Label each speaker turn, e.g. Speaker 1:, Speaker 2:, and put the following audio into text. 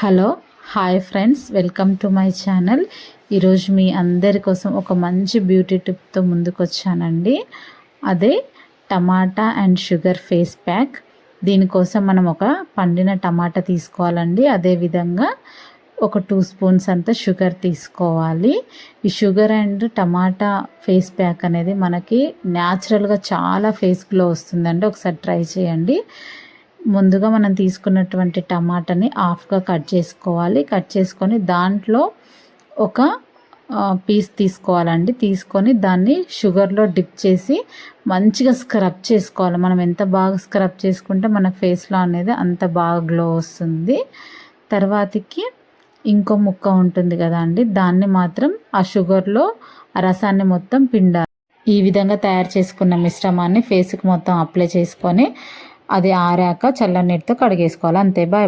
Speaker 1: Hello hi friends, welcome to my channel. ఈరోజు మీ అందరి కోసం ఒక మంచి బ్యూటీ టిప్తో ముందుకు వచ్చానండి. అదే టమాటా అండ్ షుగర్ ఫేస్ ప్యాక్. దీనికోసం మనం ఒక పండిన టమాటా తీసుకోవాలండి. అదేవిధంగా ఒక 2 స్పూన్స్ అంత షుగర్ తీసుకోవాలి. ఈ sugar and tomato face pack అనేది మనకి న్యాచురల్గా చాలా ఫేస్ గ్లో వస్తుందండి. ఒకసారి ట్రై చేయండి. ముందుగా మనం తీసుకున్నటువంటి టమాటాని హాఫ్గా కట్ చేసుకోవాలి. కట్ చేసుకొని దాంట్లో ఒక పీస్ తీసుకోవాలండి. తీసుకొని దాన్ని షుగర్లో డిప్ చేసి మంచిగా స్క్రబ్ చేసుకోవాలి. మనం ఎంత బాగా స్క్రబ్ చేసుకుంటే మన ఫేస్లో అనేది అంత బాగా గ్లో వస్తుంది. తర్వాతకి ఇంకో ముక్క ఉంటుంది కదా అండి, దాన్ని మాత్రం ఆ షుగర్లో ఆ రసాన్ని మొత్తం పిండాలి. ఈ విధంగా తయారు చేసుకున్న మిశ్రమాన్ని ఫేస్కి మొత్తం అప్లై చేసుకొని అది ఆరాక చల్ల నీటితో కడిగేసుకోవాలి. అంతే, బాయ్.